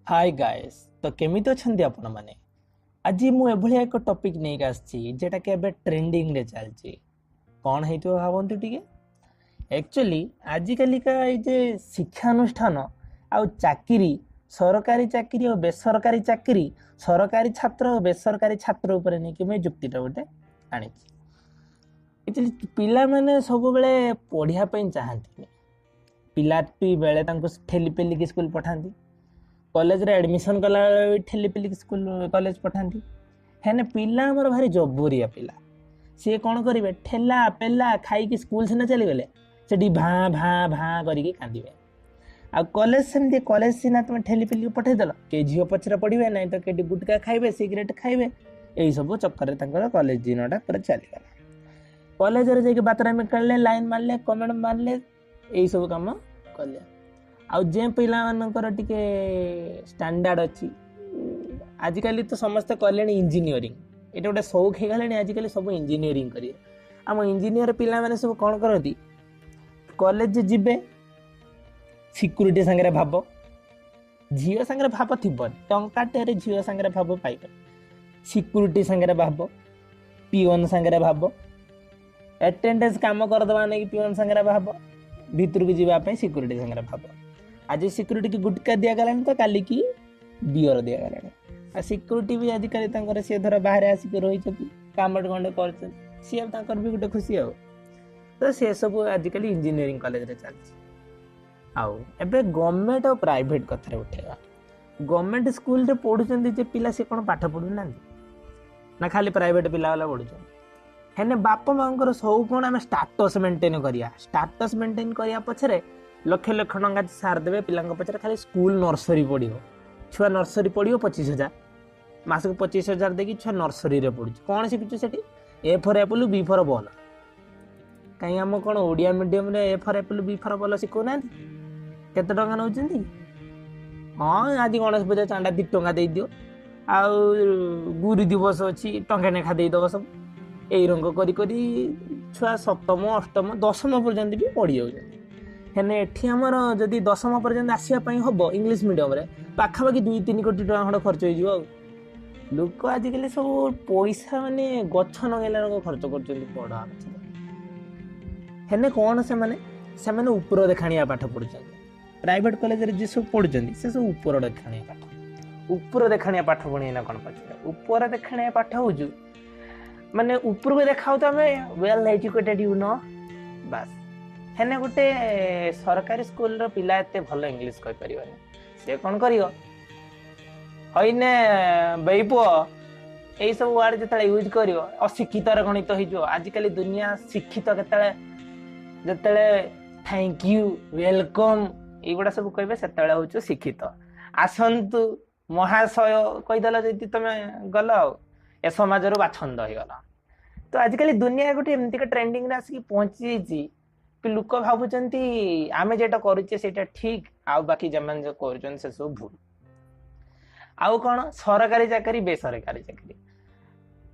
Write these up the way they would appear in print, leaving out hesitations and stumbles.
Hi guys तो केमिति अछंती आपण माने आज मु एभली एक टॉपिक नै आछि जेटा के एबे ट्रेंडिंग रे चलछि कोन हेतु भाबंतु टिके एक्चुअली आजि काली का ए जे शिक्षा अनुष्ठान आ चाकरी सरकारी चाकरी और बेसरकारी चाकरी सरकारी छात्र और बेसरकारी छात्र ऊपर नै कि मैं जुक्तिटा गोटे आनी एक्चुअली पिला माने सब बेले पढ़िया पई चाहंती पिलाटी बेले तांको ठेली पेली के स्कूल पठांती कॉलेज रे एडमिशन कला ठेली पेली स्कूल कॉलेज पठांती हेने पिला हमर भारी जबरिया पिला सी कौन करेंगे ठेला पेला खाई स्कूल सीना चली गले से भाँ भाँ भाँ करके कांदे आ कॉलेज सेमती कॉलेज सीना तुम ठेली पेली पठेदेल के झील पचर पड़े ना तो के गुटका खाइबे सिगरेट खाइबे यही सब चक्कर कॉलेज दिनटा पूरा चलीगला कॉलेज रे बातरा में कले लाइन मारले कमेंट मारले यही सब कम कले आउ जे पिला मानकर टिके स्टैंडर्ड अच्छी आजिकल तो समस्ते कले इंजीनियरिंग ये गोटे शौक हो गले आजिकल सब इंजीनियरिंग करेंगे आम इंजीनियर पिला माने सब कौन करती कॉलेज जीवे सिक्यूरीटी सांगे भाव झील सांगे भाव थी टाटे झील सांगे भाव पाइबे सिक्यूरीटी सांगे भाव पिओन सांगे भाव एटेंडेंस काम करदे नहीं पिओन सांगे भाव भीतर को जावाई सिक्यूरीटी सांगे भाव आज सिक्यूरीटी की गुटका दिगला तो काली की बियर दिगला सिक्यूरीटी भी आजिकल सी धर बाहर आसिक रही काम खंडे कर सी भी गोटे खुशी आ तो सी सब आजिकल इंजीनियरिंग कॉलेज रे चलती आउ एबे गवर्नमेंट और प्राइवेट कथा उठेगा गवर्नमेंट स्कूल रे पढ़ुचंदी पिला से कौन पाठ पढ़ु ना खाली प्राइवेट पिला वाला पढ़ुचंदी हेने बाप मांकर सब कौन आम स्टाटस मेंटेन करिया स्टाटस मेंटेन करिया पछरे लक्ष लक्ष टंका सार देवे पिला पचर खाली स्कूल नर्सरी पढ़ छुआ नर्सरी पढ़ो 25,000 मास को 25,000 देखिए छुआ नर्सरी पढ़ु कौन शिखु से ए फर एप्पल बी फर बॉल कहीं आम कौन ओडिया मीडियम रे ए फर एप्पल बी फर बॉल शिखुना केते टंका नौ हाँ आज गणेश पूजा चांदा 2 टंका दे दियो आ गुरु दिवस अच्छी टंका नेखा देदब सब यही रंग करी छुआ सप्तम अष्टम दशम पर्यंत भी पढ़ी जाऊँ हेने एठी हमर जदि 10वीं पर्यंत आसिया हम इंग्लीश मीडियम रे पाखापाखि 2-3 कोटी टका खंड खर्च हो लोक आजिकल सब पैसा माने गछ नगेला खर्च कर पढ़ा हेने कौन से माने ऊपर देखाणिया पाठ पढ़ुଛନ୍ତି प्राइवेट कॉलेज रे जे सब पढ़ुଛନ୍ତି से सब ऊपर देखाणिया पाठ पढ़ी ना कौन पछे ऊपर देखाणिया पाठ होजु माने ऊपर को देखाउ त हमें वेल एजुकेटेड यू नो बस हेने गोटे सरकारी स्कूल रो पिला एते भलो इंग्लिश कहि परिबने से कोन करियो होइने बेइपो एई सब वर्ड जतले यूज करियो अशिक्षित रे गणित होई जो आजिकल दुनिया शिक्षित केतले जतले थैंक यू वेलकम एगुडा सब कहबे सेतले होचो शिक्षित आसंतु महाशय कहि दला जति तमे गलो ए समाज रो बाछंद होई गला तो आजिकल दुनिया गोटे एमती के ट्रेंडिंग रे आसी पहुंची जी लोक भावुंट आम जेटा करुचे ठीक आउ बाकी जमान जो कर सब भूल आउ कौन सरकारी चाकरी बेसरकारी चाकरी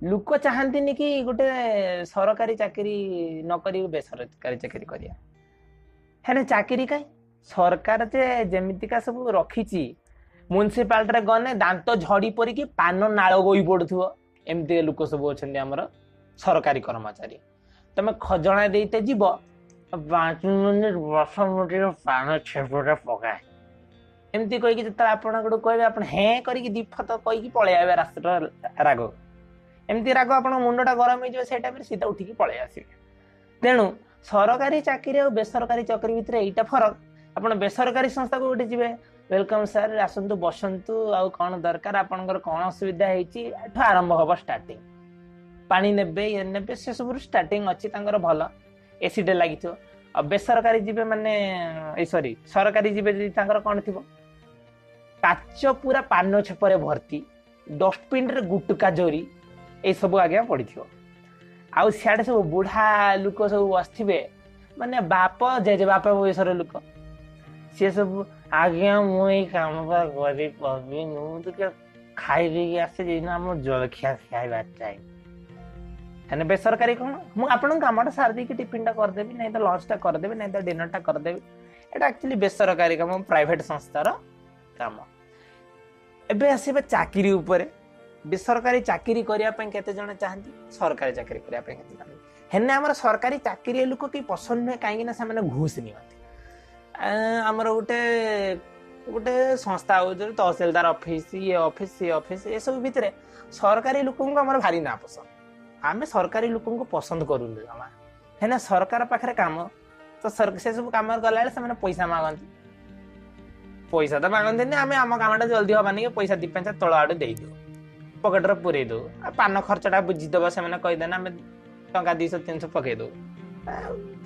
लोक चाहती कि गोटे सरकारी चाकरी नक बेसरकारी चाकरी करिया हेने चाकरी कहीं सरकार जे जेमितिका सब रखी म्युनिसिपालिटी गने दांत झड़ी पड़ी पान नाल गोई पड़ुव एमती लोक सब अच्छा आमर सरकारी कर्मचारी तुम खजना देते जीव 5 मिनिट 10 मिनिट पान छेपटा पकाए एमती कहीकि जो आपण कहे आप हें करके दीप तो कहीकि पलि आए रास्ता राग एमती राग आप मुंडा गरम हो टाइम सीधा उठिकी पलि आसवे तेणु सरकारी चाकरी और बेसरकारी चाकरी भितर यहीटा फरक आप बेसरकारी संस्था को गोटे जी वेलकम सर आसतु बसतु आउ कौन दरकार आपंकर कौन असुविधा होती आरंभ हम स्टार्टिंग पानी ने ये ने से सब स्टार्टिंग अच्छी भल एसी टे लगी बेसरकारी जीवे माने सॉरी सरकारी जीवे जी कौन थी काच पूरा पान छेपर भर्ती डस्टबिन रे गुटका जोरी ये सब आज्ञा पड़ी आउ सियाड़े सब बुढ़ा लोक सब बसवे माने बाप जेजे बाप बयसर लोक सी सब आज्ञा मुई काम कर खाई आसे जलखिया खाइबा चाहिए हेने बेसरकारी कौन मुझे आपन कमटा सार दी टिफिन टा करदेवी नहीं तो लंच टा करदेवी नहीं तो डिनर टा करदेवी एटा एक्चुअली बेसरकारी काम प्राइवेट संस्थार काम एबे आसीबे चाकरी उपरे बेसरकारी चाकरी करिया पे केते जण चाहंती सरकारी चाकरी करिया पे केते जण हेने हमर सरकारी चाकरी लोक की पसंद नै काहे ना से माने घूस नियंती हमर गोटे गोटे संस्था हो जो तहसीलदार ऑफिस ये ऑफिस ये सब भितरे सरकारी लोक को हमर भारी ना पसंद आमे सरकारी लोक को पसंद करू जमा हेना सरकार पाखरे काम तो से सब काम गला से माने पैसा मागंती पैसा तो मागंती नहीं आमे आम कामटा जल्दी हबानी के पैसा 2-5 तळ आडे देई दो पकेट रे पुरे दो पान खर्चटा बुझी दबा से माने कहि देना आमे टंका 200-300 पके दो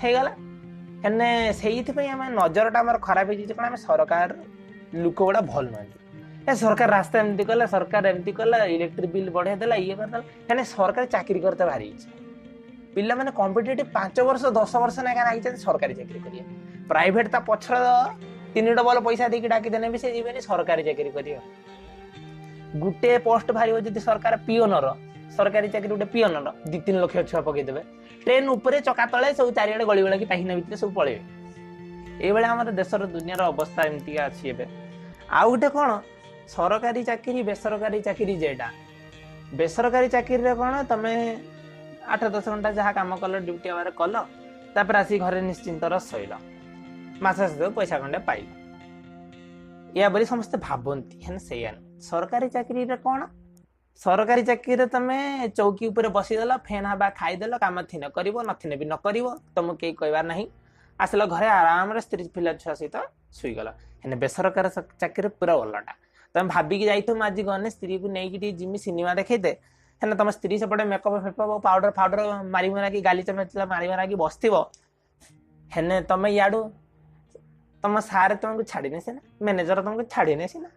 हे गला हेने सेहिथि पई आमे नजरटा हमर खराब हे जे कोन आमे सरकार लोक गुड़ा भल नुहति ए सरकार रास्ता एमती कला सरकार एमती कला इलेक्ट्रिक बिल बढ़े देला ये करदेला हेने सरकारी चाकरी करते भारी इच्छा पिला माने कॉम्पिटिटिव 5 वर्ष 10 वर्ष ना का नाइ सरकारी चाकरी करिया प्राइवेट ता पछर 3 डबल पैसा देकी डाकी देने भी से जीवेनी सरकारी चाकरी करिया गुटे पोस्ट भारी हो जदी सरकार पियोनर सरकारी चाकरी गुटे पियोनर 2-3 लाख छुआ पकई देबे ट्रेन ऊपर चका तळे सब चारियाडे गली गला की पाहिना भितर सब पळेबे ए बेले हमर देशर दुनियार अवस्था एमती अछि एबे आ गुटे कोन सरकारी चाकरी बेसरकारी चाकरी जेटा बेसरकारी चाकरी रे कोन तमे 8-10 घंटा जहाँ काम कल ड्यूटी आवर कल तापर आसी घरे निश्चिंत रसइल मास पैसा खंडे पाइल या बोली समस्त भाबंती हेन सेयान सरकारी चाकरी रे कोन सरकारी चाकरी रे तमे चौकी ऊपर बसी देला फैन हवा खाई देला काम थिने करिवो नथिने भी न करिवो तुम के कहबा नहीं आसला घरे आराम रे स्त्री पिला छुआ सहित सुई गला हेने बेसरकारी चाकरी पूरा ओलटा तुम भाबी कि जाइतो आज गने स्त्री को नहीं कि जिमी सिनेमा देखै दे हेने तुम स्त्री सेपटे मेकअप फेकअप पाउडर फाउडर मारी मारा की गाली चमचला मारी मारा की बसथिबो हेने तुम याडू तुम सारे तुमको छाड़ने से ना मैनेजर तुमको छाड़ने से ना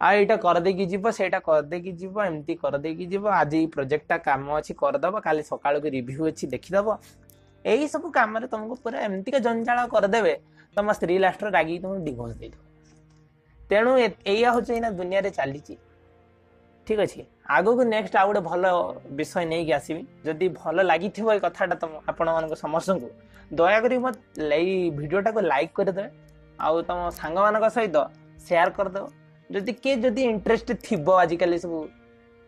आ एटा कर देकी जीव सेटा कर देकी जीव एमती कर देकी जीव आज ये प्रोजेक्टटा काम अछि कर दबो काली सकाळ को रिव्यू अछि देखि दबो एही सब काम रे तुमको पूरा एमती का जंजाल कर देबे तुम स्त्री लास्ट रागी तुम डिवोर्स दे दो तेणु एया हो ना दुनिया रे चली ठीक अच्छे आगो को नेक्स्ट आउ गोटे भल विषय नहीं आसबि जदि भल लगी ए कथाटा तुम आपण समस्त को दयाकोरी मत भिडियोटा को लाइक करदे आउ तुम सांग मान सहित शेयर करदेव जदि के जदि इंटरेस्ट थिबो आजिकल सब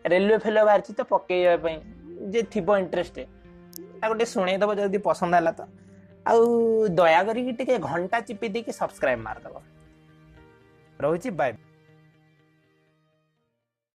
रेलवे फेल बाहर तो पकड़ जे थिबो इंटरेस्ट गोटे शुणेदब जदि पसंद है तो आउ दया करी घंटा चिपी दी सब्सक्राइब मारदेव रोची बाय।